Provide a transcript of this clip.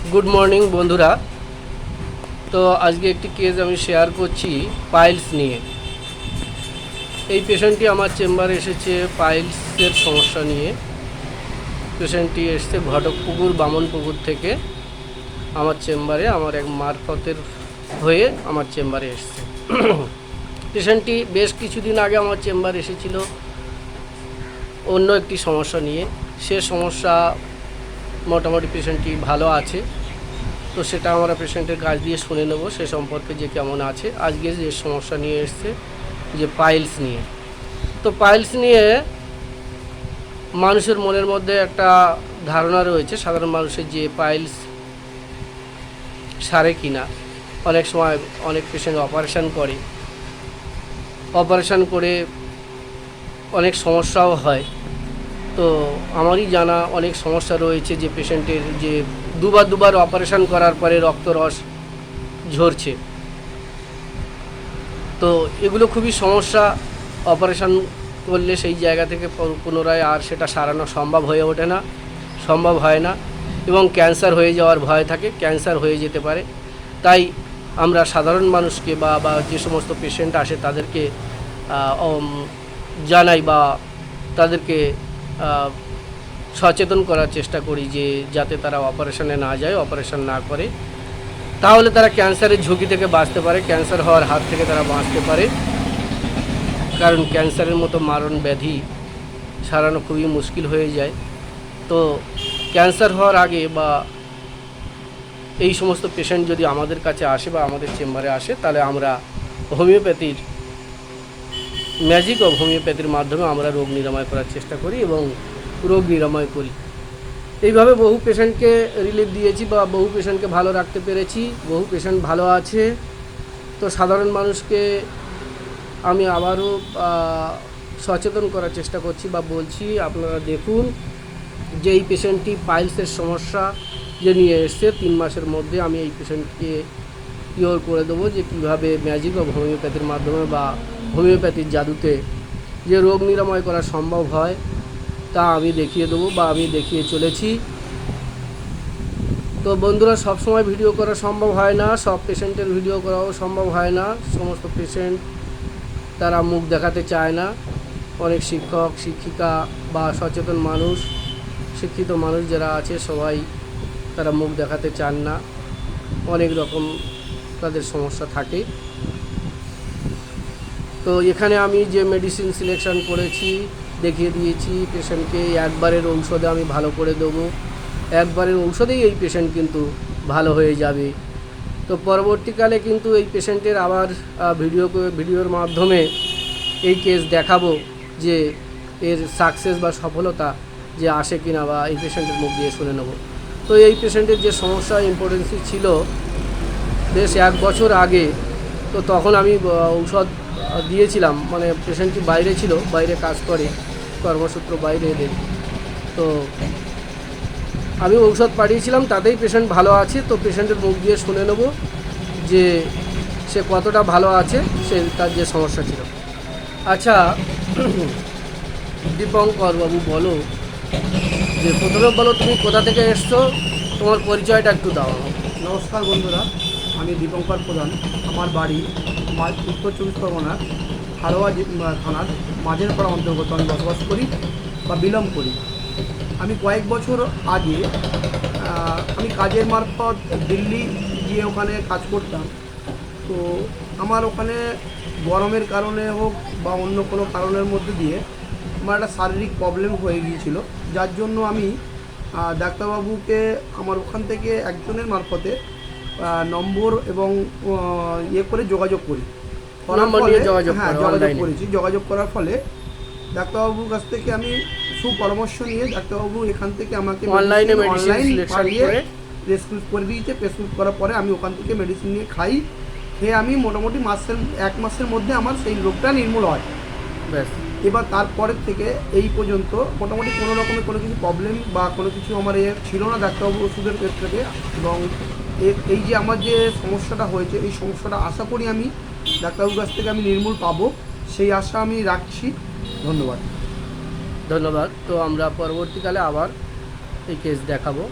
Good morning बंधुरा। तो आज के एक केस আমি শেয়ার করছি পাইলস নিয়ে। এই পেশেন্টটি আমার চেম্বারে এসেছে পাইলসের সমস্যা নিয়ে। পেশেন্টটি এসেছে ঘটকপুকুর বামনপুকুর থেকে আমার চেম্বারে, আমার এক মারফতের হয়ে আমার চেম্বারে এসেছে। পেশেন্টটি বেশ কিছুদিন আগে আমার চেম্বারে এসেছিল অন্য একটি সমস্যা নিয়ে। সে সমস্যা মোটামুটি পেশেন্টটি ভালো আছে, তো সেটা আমরা পেশেন্টের কাছ দিয়ে শুনে নেব সে সম্পর্কে যে কেমন আছে। আজকে যে সমস্যা নিয়ে এসছে যে পাইলস নিয়ে, তো পাইলস নিয়ে মানুষের মনের মধ্যে একটা ধারণা রয়েছে সাধারণ মানুষের যে পাইলস সারে কিনা। অনেক সময় অনেক পেশেন্ট অপারেশান করে অনেক সমস্যাও হয়। তো আমারই জানা অনেক সমস্যা রয়েছে যে পেশেন্টের যে দুবার অপারেশান করার পরে রক্তরস ঝরছে। তো এগুলো খুবই সমস্যা। অপারেশান করলে সেই জায়গা থেকে পুনরায় আর সেটা সারানো সম্ভব হয় না এবং ক্যান্সার হয়ে যাওয়ার ভয় থাকে, ক্যান্সার হয়ে যেতে পারে। তাই আমরা সাধারণ মানুষকে বা যে সমস্ত পেশেন্ট আসে তাদেরকে জানাই বা তাদেরকে সচেতন করার চেষ্টা করি যে যাতে তারা অপারেশনে না যায়, অপারেশন না করে, তাহলে তারা ক্যান্সারের ঝুঁকি থেকে বাঁচতে পারে, ক্যান্সার হওয়ার হাত থেকে তারা বাঁচতে পারে। কারণ ক্যান্সারের মতো মারণ ব্যাধি সারানো খুবই মুশকিল হয়ে যায়। তো ক্যান্সার হওয়ার আগে বা এই সমস্ত পেশেন্ট যদি আমাদের কাছে আসে বা আমাদের চেম্বারে আসে, তাহলে আমরা হোমিওপ্যাথির ম্যাজিক ও হোমিওপ্যাথির মাধ্যমে আমরা রোগ নিরাময় করার চেষ্টা করি এবং রোগ নিরাময় করি। এইভাবে বহু পেশেন্টকে রিলিফ দিয়েছি বা বহু পেশেন্টকে ভালো রাখতে পেরেছি, বহু পেশেন্ট ভালো আছে। তো সাধারণ মানুষকে আমি আবারও সচেতন করার চেষ্টা করছি বা বলছি, আপনারা দেখুন যে এই পেশেন্টটি পাইলসের সমস্যা যে নিয়ে এসছে 3 মাসের মধ্যে আমি এই পেশেন্টকে কিওর করে দেবো। যে কীভাবে ম্যাজিক ও হোমিওপ্যাথির মাধ্যমে বা হোমিওপ্যাথির জাদুতে যে রোগ নিরাময় করা সম্ভব হয় তা আমি দেখিয়ে দেবো বা আমি দেখিয়ে চলেছি। তো বন্ধুরা, সব সময় ভিডিও করা সম্ভব হয় না, সব পেশেন্টের ভিডিও করাও সম্ভব হয় না। সমস্ত পেশেন্ট তারা মুখ দেখাতে চায় না। অনেক শিক্ষক শিক্ষিকা বা সচেতন মানুষ, শিক্ষিত মানুষ যারা আছে সবাই তারা মুখ দেখাতে চান না। অনেক রকম তাদের সমস্যা থাকে। তো এখানে আমি যে মেডিসিন সিলেকশন করেছি দেখিয়ে দিয়েছি পেশেন্টকে। একবারের ঔষধে আমি ভালো করে দেবো, একবারের ঔষধেই এই পেশেন্ট কিন্তু ভালো হয়ে যাবে। তো পরবর্তীকালে কিন্তু এই পেশেন্টের আবার ভিডিওর মাধ্যমে এই কেস দেখাবো যে এর সাকসেস বা সফলতা যে আসে কিনা বা এই পেশেন্টের মুখ দিয়ে শুনে নেব। তো এই পেশেন্টের যে সমস্যা ইম্পর্টেন্সি ছিল বেশ 1 বছর আগে, তো তখন আমি ঔষধ দিয়েছিলাম, মানে পেশেন্টটি বাইরে ছিল, বাইরে কাজ করে, কর্মসূত্র বাইরে এদের। তো আমি ঔষধ পাঠিয়েছিলাম, তাতেই পেশেন্ট ভালো আছে। তো পেশেন্টের মুখ দিয়ে শুনে নেব যে সে কতটা ভালো আছে, সে তার যে সমস্যা ছিল। আচ্ছা দীপঙ্কর বাবু, বলো যে প্রথমে বলো তুমি কোথা থেকে এসছো, তোমার পরিচয়টা একটু দাও। নমস্কার বন্ধুরা, আমি দীপঙ্কর প্রধান। আমার বাড়ি উত্তর 24 পরগনার হারোয়া থানার মাঝের পাড়া অন্তর্গত আমি বসবাস করি বা বিলং করি। আমি কয়েক বছর আগে আমি কাজের মারফত দিল্লি গিয়ে ওখানে কাজ করতাম। তো আমার ওখানে গরমের কারণে হোক বা অন্য কোনো কারণের মধ্যে দিয়ে আমার একটা শারীরিক প্রবলেম হয়ে গিয়েছিল, যার জন্য আমি ডাক্তারবাবুকে আমার ওখান থেকে একজনের মারফতে নম্বর এবং করে যোগাযোগ করি। যোগাযোগ করার ফলে ডাক্তারবাবুর কাছ থেকে আমি সুপরামর্শ নিয়ে ডাক্তারবাবু এখান থেকে আমাকে অনলাইনে প্রেসক্রিপ্ট করে দিয়েছে। প্রেসক্রিপ্ট করার পরে আমি ওখান থেকে মেডিসিন নিয়ে খেয়ে আমি মোটামুটি 1 মাসের মধ্যে আমার সেই রোগটা নির্মূল হয়। এবার তারপরের থেকে এই পর্যন্ত মোটামুটি কোনো রকমের কোনো কিছু প্রবলেম বা কোনো কিছু আমার ছিল না ডাক্তারবাবু ওষুধের ক্ষেত্রে। এবং এই যে আমার যে সমস্যাটা হয়েছে, এই সমস্যাটা আশা করি আমি ডাক্তারবাবুর কাছ থেকে আমি নির্মূল পাবো, সেই আশা আমি রাখছি। ধন্যবাদ। তো আমরা পরবর্তীকালে আবার এই কেস দেখাবো।